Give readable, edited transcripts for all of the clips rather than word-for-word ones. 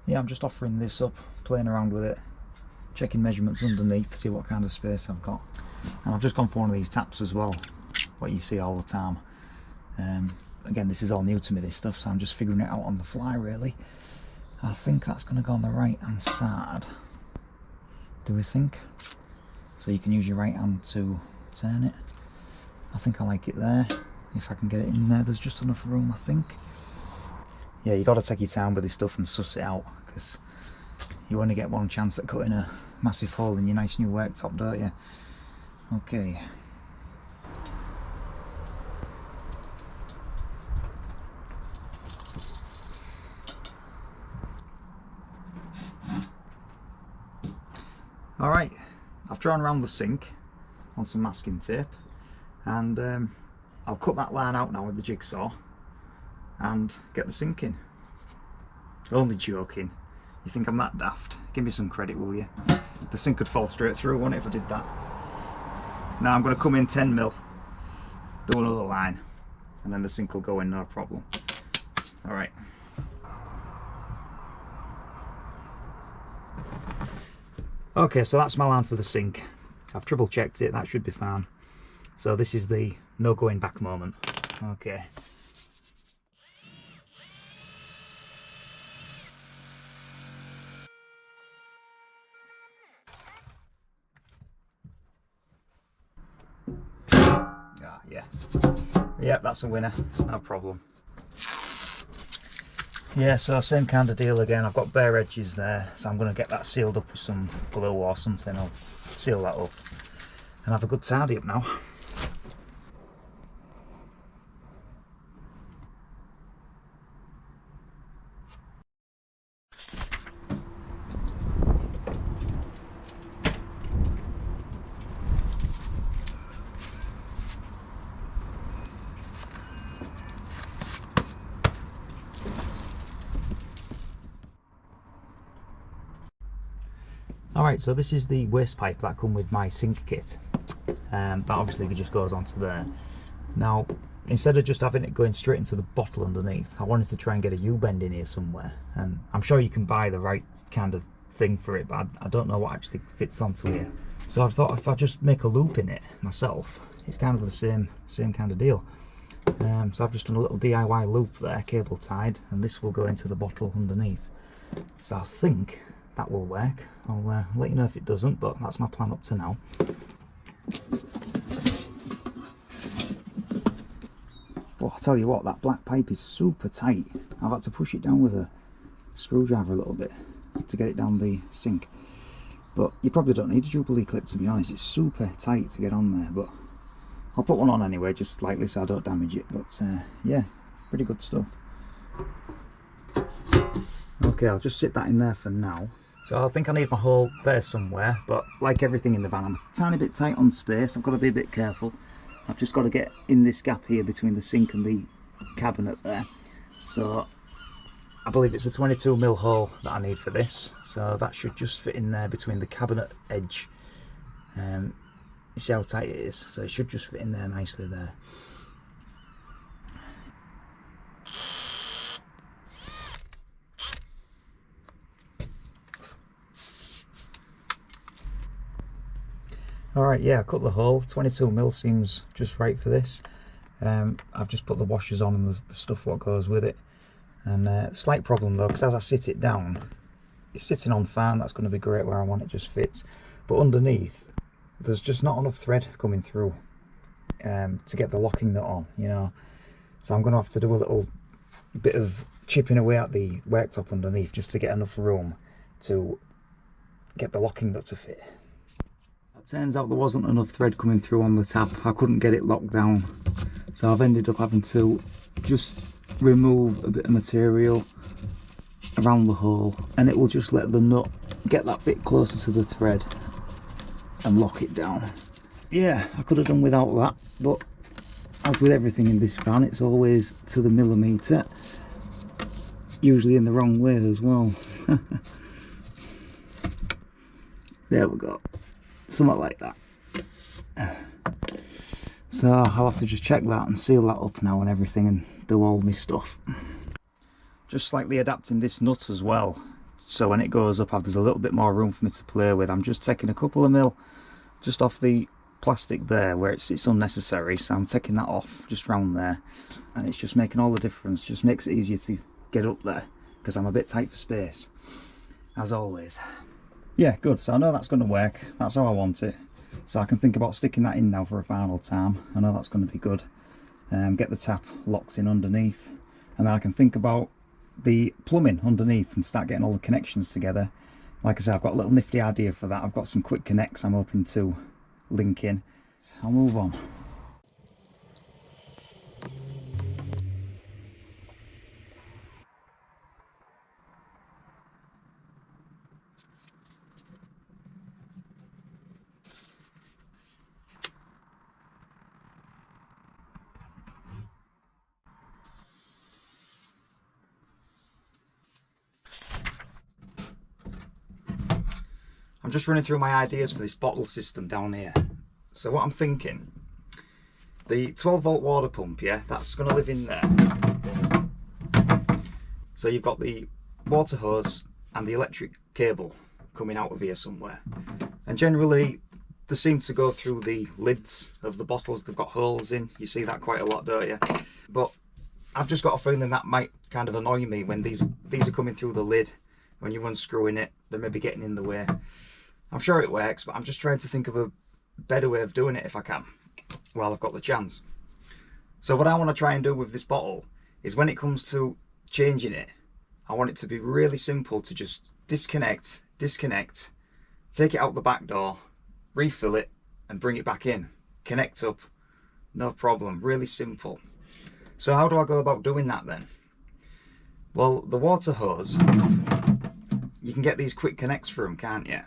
yeah, I'm just offering this up, playing around with it, checking measurements underneath, see what kind of space I've got. And I've just gone for one of these taps as well, what you see all the time. Again, this is all new to me, this stuff, so I'm just figuring it out on the fly really. I think that's going to go on the right hand side, do we think? So you can use your right hand to turn it. I think I like it there. If I can get it in there, there's just enough room, I think. Yeah, you got to take your time with this stuff and suss it out, because you only get one chance at cutting a massive hole in your nice new worktop, don't you? Okay. Alright, I've drawn around the sink on some masking tape, and I'll cut that line out now with the jigsaw and get the sink in. Only joking. You think I'm that daft? Give me some credit, will you? The sink could fall straight through, wouldn't it, if I did that? Now I'm going to come in 10mm, do another line, and then the sink will go in, no problem. Alright. Okay, so that's my line for the sink. I've triple checked it, that should be fine. So this is the no going back moment. Okay. Yeah. Yep, that's a winner, no problem. Yeah, so same kind of deal again. I've got bare edges there, so I'm going to get that sealed up with some glue or something. I'll seal that up and have a good tidy up now. Alright, so this is the waste pipe that come with my sink kit. That obviously just goes onto there. Now, instead of just having it going straight into the bottle underneath, I wanted to try and get a U-bend in here somewhere. And I'm sure you can buy the right kind of thing for it, but I don't know what actually fits onto here. So I thought if I just make a loop in it myself, it's kind of the same kind of deal. So I've just done a little DIY loop there, cable tied, and this will go into the bottle underneath. So I think that will work. I'll let you know if it doesn't, but that's my plan up to now. But I'll tell you what, that black pipe is super tight. I've had to push it down with a screwdriver a little bit to get it down the sink. But you probably don't need a Jubilee clip, to be honest. It's super tight to get on there, but I'll put one on anyway, just lightly so I don't damage it. But yeah, pretty good stuff. Okay, I'll just sit that in there for now. So I think I need my hole there somewhere, but like everything in the van, I'm a tiny bit tight on space. I've got to be a bit careful. I've just got to get in this gap here between the sink and the cabinet there. So I believe it's a 22mm hole that I need for this. So that should just fit in there between the cabinet edge. You see how tight it is? So it should just fit in there nicely there. Alright, yeah, I cut the hole. 22mm seems just right for this. I've just put the washers on and the stuff what goes with it. And slight problem though, because as I sit it down, it's sitting on fine. That's going to be great where I want it, just fits. But underneath, there's just not enough thread coming through to get the locking nut on, you know. So I'm going to have to do a little bit of chipping away at the worktop underneath just to get enough room to get the locking nut to fit. Turns out there wasn't enough thread coming through on the tap. I couldn't get it locked down, so I've ended up having to just remove a bit of material around the hole, and it will just let the nut get that bit closer to the thread and lock it down. Yeah, I could have done without that, but as with everything in this van, it's always to the millimetre, usually in the wrong way as well. There we go. Something like that. So I'll have to just check that and seal that up now and everything and do all my stuff. Just slightly adapting this nut as well, so when it goes up there's a little bit more room for me to play with. I'm just taking a couple of mil just off the plastic there where it's unnecessary, so I'm taking that off just round there, and it's just making all the difference. Just makes it easier to get up there because I'm a bit tight for space, as always. Yeah, good. So I know that's going to work. That's how I want it. So I can think about sticking that in now for a final time. I know that's going to be good. Get the tap locked in underneath, and then I can think about the plumbing underneath and start getting all the connections together. Like I said, I've got a little nifty idea for that. I've got some quick connects I'm hoping to link in. So I'll move on. I'm just running through my ideas for this bottle system down here. So what I'm thinking, the 12 volt water pump, yeah, that's going to live in there. So you've got the water hose and the electric cable coming out of here somewhere. And generally, they seem to go through the lids of the bottles. They've got holes in. You see that quite a lot, don't you? But I've just got a feeling that might kind of annoy me when these are coming through the lid. When you're unscrewing it, they're maybe getting in the way. I'm sure it works, but I'm just trying to think of a better way of doing it if I can, while I've got the chance. So what I want to try and do with this bottle is when it comes to changing it, I want it to be really simple to just disconnect, take it out the back door, refill it and bring it back in. Connect up, no problem, really simple. So how do I go about doing that then? Well, the water hose, you can get these quick connects for them, can't you?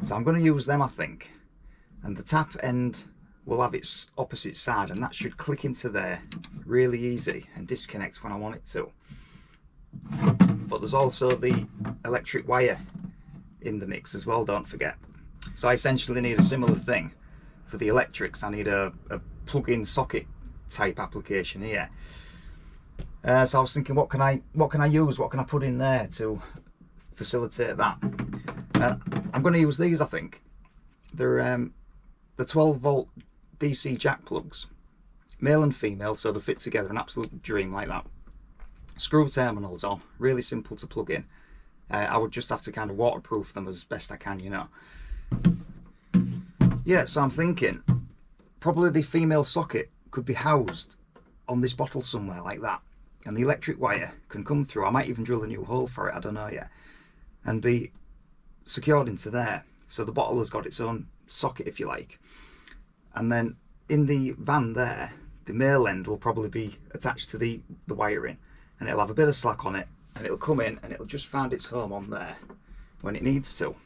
So I'm going to use them, I think, and the tap end will have its opposite side, and that should click into there really easy and disconnect when I want it to. But there's also the electric wire in the mix as well, don't forget. So I essentially need a similar thing for the electrics. I need a plug-in socket type application here. So I was thinking, what can I use? What can I put in there to facilitate that? I'm going to use these, I think. They're the 12 volt DC jack plugs, male and female, so they fit together, an absolute dream like that. Screw terminals on, really simple to plug in. I would just have to kind of waterproof them as best I can, you know. Yeah, so I'm thinking probably the female socket could be housed on this bottle somewhere like that, and the electric wire can come through. I might even drill a new hole for it, I don't know yet, and be secured into there. So the bottle has got its own socket, if you like. And then in the van there, the male end will probably be attached to the wiring, and it'll have a bit of slack on it, and it'll come in and it'll just find its home on there when it needs to.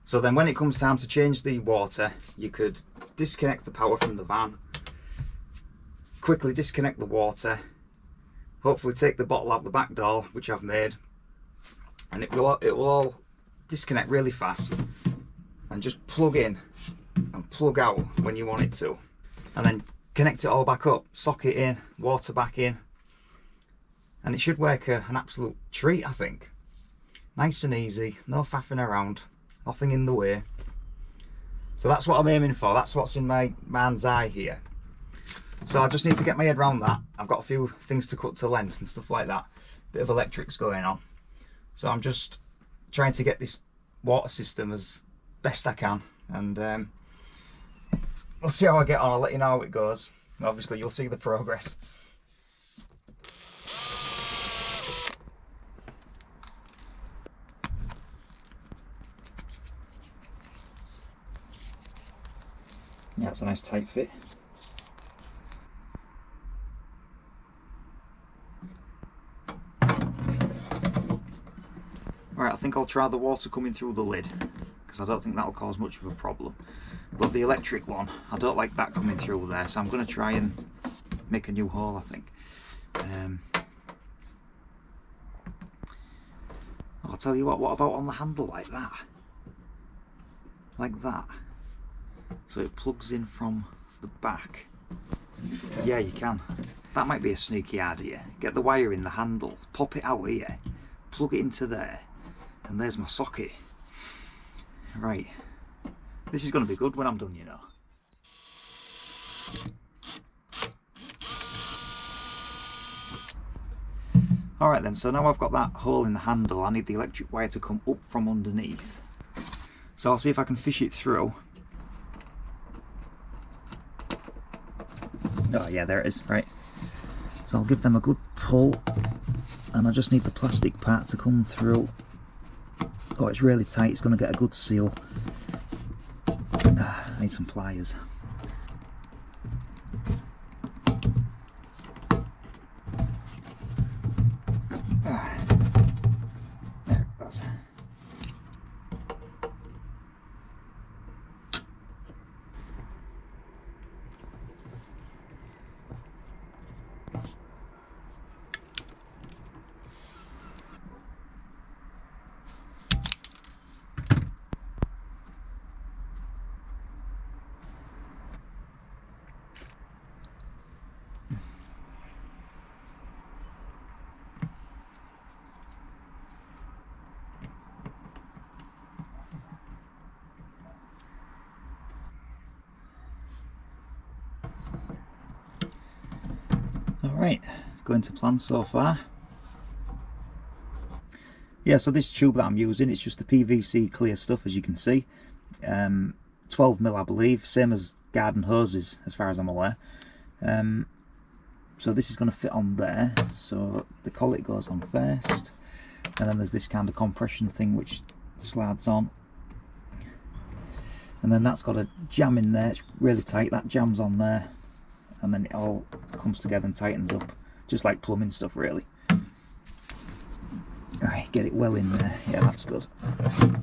So then when it comes time to change the water, you could disconnect the power from the van, quickly disconnect the water, hopefully take the bottle out the back door, which I've made, and it will all disconnect really fast and just plug in and plug out when you want it to, and then connect it all back up, socket in, water back in, and it should work an absolute treat, I think. Nice and easy, no faffing around, nothing in the way. So that's what I'm aiming for, that's what's in my mind's eye here. So I just need to get my head around that. I've got a few things to cut to length and stuff like that, bit of electrics going on. So I'm just trying to get this water system as best I can, and we'll see how I get on. I'll let you know how it goes. Obviously you'll see the progress. Yeah, it's a nice tight fit. Right, I think I'll try the water coming through the lid, because I don't think that'll cause much of a problem. But the electric one, I don't like that coming through there, so I'm going to try and make a new hole, I think. I'll tell you what about on the handle like that? Like that. So it plugs in from the back. Yeah, you can. That might be a sneaky idea. Get the wire in the handle, pop it out here, plug it into there, and there's my socket. Right, this is going to be good when I'm done, you know. Alright then, so now I've got that hole in the handle, I need the electric wire to come up from underneath. So I'll see if I can fish it through. Oh yeah, there it is, right. So I'll give them a good pull, and I just need the plastic part to come through. Oh, it's really tight, it's going to get a good seal. I need some pliers. There it goes. Alright, going to plan so far. Yeah, so this tube that I'm using, it's just the PVC clear stuff, as you can see. 12mm I believe, same as garden hoses as far as I'm aware. So this is going to fit on there, so the collet goes on first, and then there's this kind of compression thing which slides on. And then that's got a jam in there, it's really tight, that jams on there. And then it all comes together and tightens up, just like plumbing stuff really. Alright, get it well in there, yeah, that's good.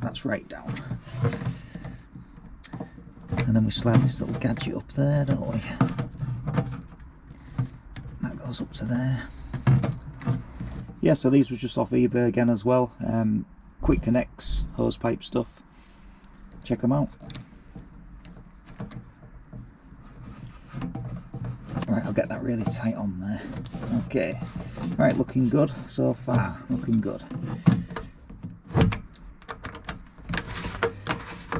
That's right down. And then we slide this little gadget up there, don't we? That goes up to there. Yeah, so these were just off eBay again as well. Quick connects, hose pipe stuff. Check them out. Right, I'll get that really tight on there. Okay, right, looking good so far, looking good.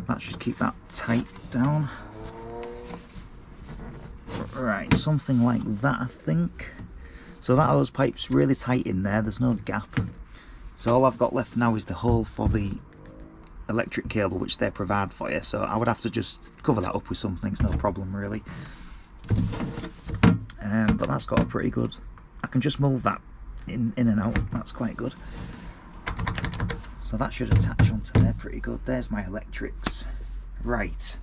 That should keep that tight down. Right, something like that I think. So that hose pipe's really tight in there, there's no gap. So all I've got left now is the hole for the electric cable which they provide for you. So I would have to just cover that up with something, it's no problem really. But that's got a pretty good, I can just move that in and out, that's quite good. So that should attach onto there pretty good. There's my electrics. Right,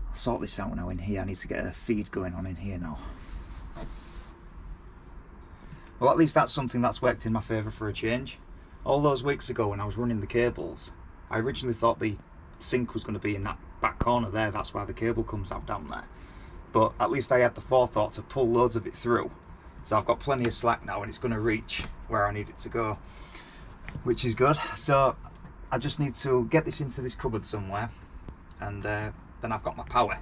I'll sort this out now in here. I need to get a feed going on in here now. Well, at least that's something that's worked in my favour for a change. All those weeks ago when I was running the cables, I originally thought the sink was going to be in that back corner there, that's why the cable comes out down there. But at least I had the forethought to pull loads of it through. So I've got plenty of slack now and it's going to reach where I need it to go, which is good. So I just need to get this into this cupboard somewhere, and then I've got my power.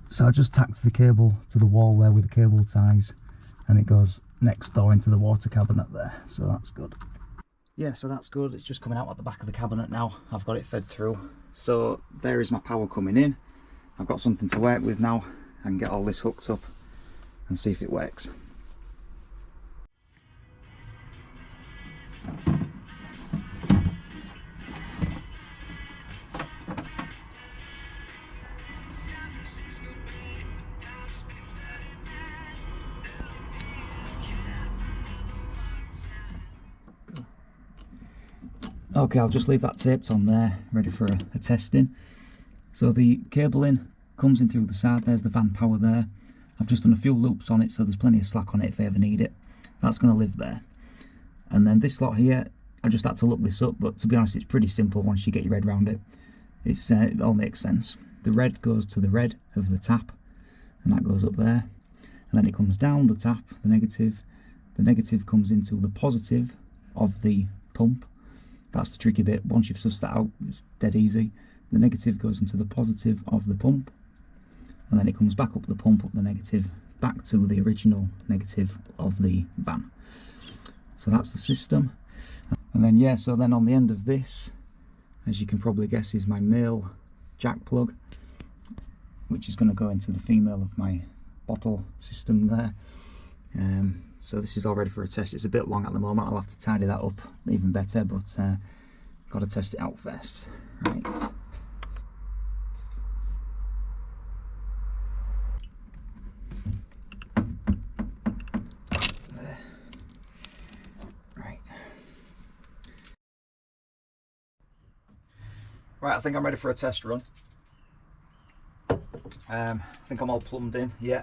So I just tacked the cable to the wall there with the cable ties, and it goes next door into the water cabinet there, so that's good. Yeah, so that's good, it's just coming out at the back of the cabinet now. I've got it fed through. So there is my power coming in. I've got something to work with now. I can get all this hooked up and see if it works. Okay, I'll just leave that taped on there, ready for a testing. So the cabling comes in through the side, there's the van power there. I've just done a few loops on it so there's plenty of slack on it if I ever need it. That's going to live there. And then this slot here, I just had to look this up, but to be honest it's pretty simple once you get your head around it. It all makes sense. The red goes to the red of the tap, and that goes up there. And then it comes down the tap, the negative comes into the positive of the pump, That's the tricky bit. Once you've sussed that out, it's dead easy. The negative goes into the positive of the pump, and then it comes back up the pump, up the negative, back to the original negative of the van. So that's the system. And then yeah, so then on the end of this, as you can probably guess, is my male jack plug, which is going to go into the female of my bottle system there. So this is all ready for a test. It's a bit long at the moment. I'll have to tidy that up even better, but got to test it out first. Right. There. Right. Right, I think I'm ready for a test run. I think I'm all plumbed in, yeah.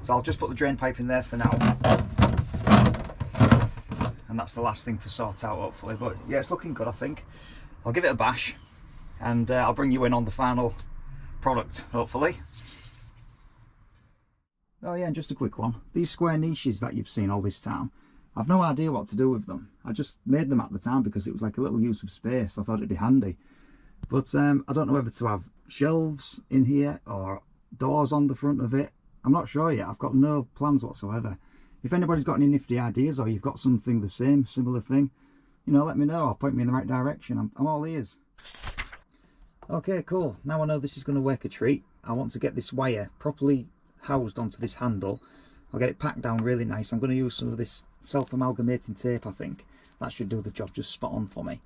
So I'll just put the drain pipe in there for now. And that's the last thing to sort out, hopefully. But yeah, it's looking good, I think. I'll give it a bash, and I'll bring you in on the final product, hopefully. Oh yeah, and just a quick one. These square niches that you've seen all this time, I've no idea what to do with them. I just made them at the time because it was like a little use of space. I thought it'd be handy. But I don't know whether to have shelves in here or doors on the front of it. I'm not sure yet. I've got no plans whatsoever. If anybody's got any nifty ideas, or you've got something the same, similar thing, you know, let me know or point me in the right direction. I'm all ears. Okay, cool. Now I know this is going to work a treat. I want to get this wire properly housed onto this handle. I'll get it packed down really nice. I'm going to use some of this self-amalgamating tape, I think. That should do the job just spot on for me.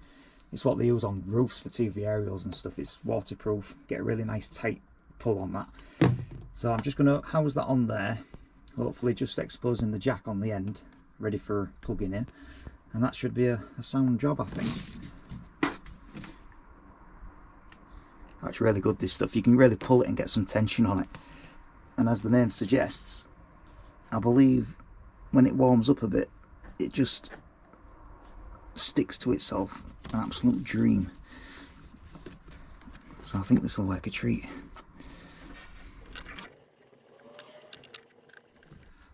It's what they use on roofs for TV aerials and stuff. It's waterproof. Get a really nice tight pull on that. So I'm just going to house that on there, hopefully just exposing the jack on the end, ready for plugging in, and that should be a sound job, I think. That's really good, this stuff. You can really pull it and get some tension on it, and as the name suggests, I believe when it warms up a bit, it just sticks to itself. An absolute dream. So I think this will work a treat.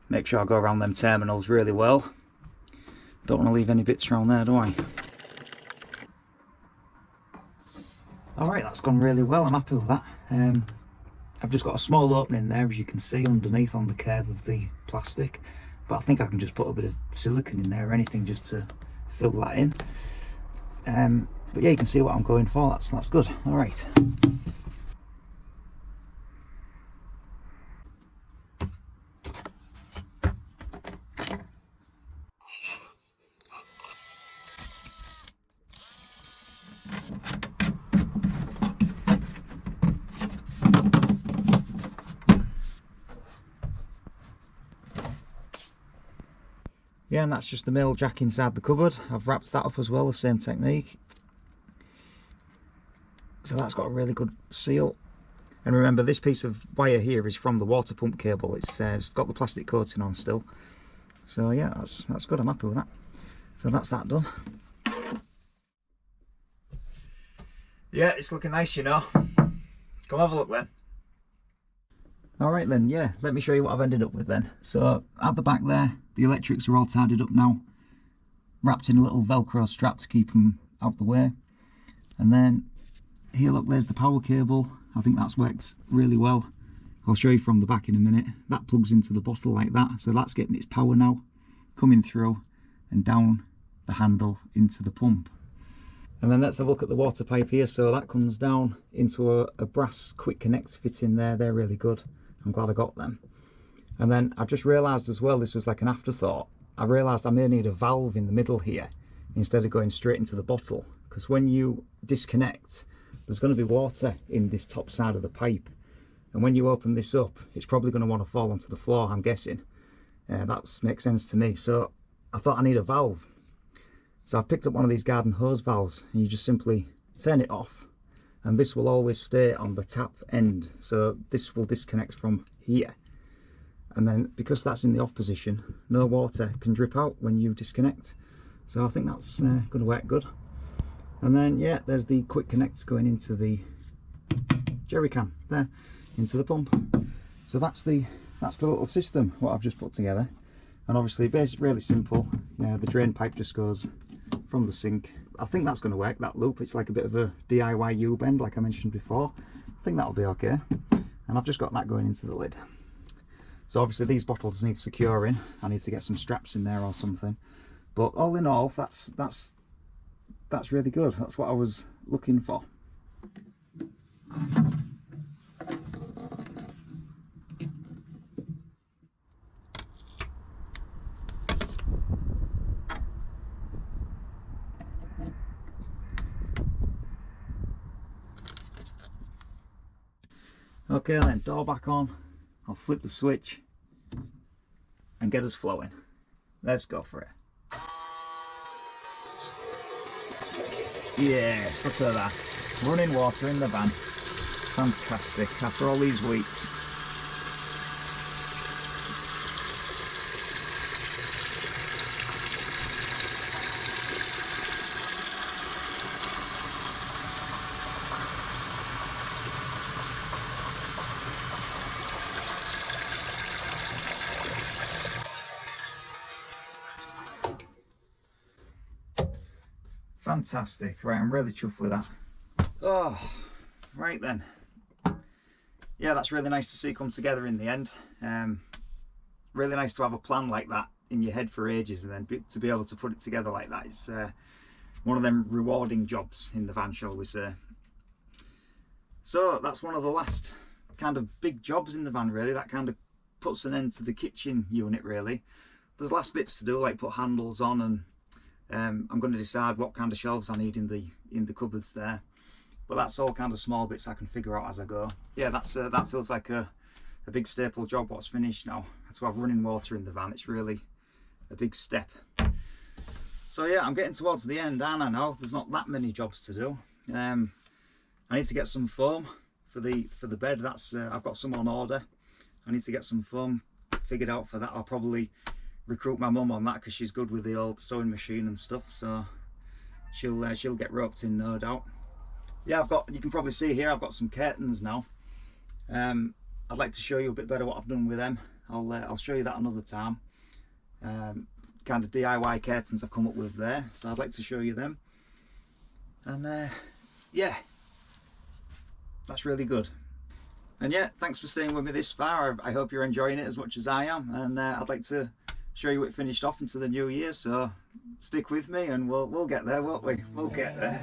Make sure I go around them terminals really well. Don't want to leave any bits around there, do I? Alright, that's gone really well. I'm happy with that. I've just got a small opening there, as you can see, underneath on the curve of the plastic. But I think I can just put a bit of silicone in there or anything just to fill that in. But yeah, you can see what I'm going for. That's good. Alright. Yeah, and that's just the male jack inside the cupboard. I've wrapped that up as well, the same technique. So that's got a really good seal. And remember, this piece of wire here is from the water pump cable. It's got the plastic coating on still. So yeah, that's good. I'm happy with that. So that's that done. Yeah, it's looking nice, you know. Come have a look then. Alright then, yeah, let me show you what I've ended up with then. So at the back there, the electrics are all tidied up now, wrapped in a little Velcro strap to keep them out of the way. And then here, look, there's the power cable. I think that's worked really well. I'll show you from the back in a minute. That plugs into the bottle like that, so that's getting its power now, coming through and down the handle into the pump. And then let's have a look at the water pipe here. So that comes down into a brass quick connect fitting there. They're really good. I'm glad I got them. And then I just realised as well, this was like an afterthought, I realised I may need a valve in the middle here instead of going straight into the bottle, because when you disconnect, there's going to be water in this top side of the pipe, and when you open this up, it's probably going to want to fall onto the floor, I'm guessing. That makes sense to me. So I thought I need a valve. So I've picked up one of these garden hose valves, and you just simply turn it off, and this will always stay on the tap end. So this will disconnect from here. And then because that's in the off position, no water can drip out when you disconnect. So I think that's going to work good. And then yeah, there's the quick connects going into the jerry can there, into the pump. So that's the little system what I've just put together. And obviously really simple. Yeah, the drain pipe just goes from the sink. I think that's going to work, that loop. It's like a bit of a DIY U-bend like I mentioned before. I think that'll be okay. And I've just got that going into the lid. So obviously these bottles need securing. I need to get some straps in there or something. But all in all, that's really good. That's what I was looking for. Okay then, door back on. I'll flip the switch and get us flowing. Let's go for it. Yes, look at that. Running water in the van. Fantastic, after all these weeks. Fantastic. Right, I'm really chuffed with that. Oh, right then. Yeah, that's really nice to see come together in the end. Really nice to have a plan like that in your head for ages, and then to be able to put it together like that. It's one of them rewarding jobs in the van, shall we say. So that's one of the last kind of big jobs in the van, really. That kind of puts an end to the kitchen unit, really. There's last bits to do, like put handles on, and I'm going to decide what kind of shelves I need in the cupboards there. But that's all kind of small bits I can figure out as I go. Yeah, that feels like a big staple job what's finished now. To have running water in the van, it's really a big step. So yeah, I'm getting towards the end, and I know there's not that many jobs to do. I need to get some foam for the bed. That's I've got some on order. I need to get some foam figured out for that. I'll probably recruit my mum on that because she's good with the old sewing machine and stuff, so she'll get roped in, no doubt. Yeah, you can probably see here I've got some curtains now. I'd like to show you a bit better what I've done with them. I'll show you that another time. Kind of DIY curtains I've come up with there, so I'd like to show you them. And yeah, that's really good. And yeah, thanks for staying with me this far. I hope you're enjoying it as much as I am, and I'd like to show you it finished off into the new year, so stick with me and we'll get there, won't we? We'll get there.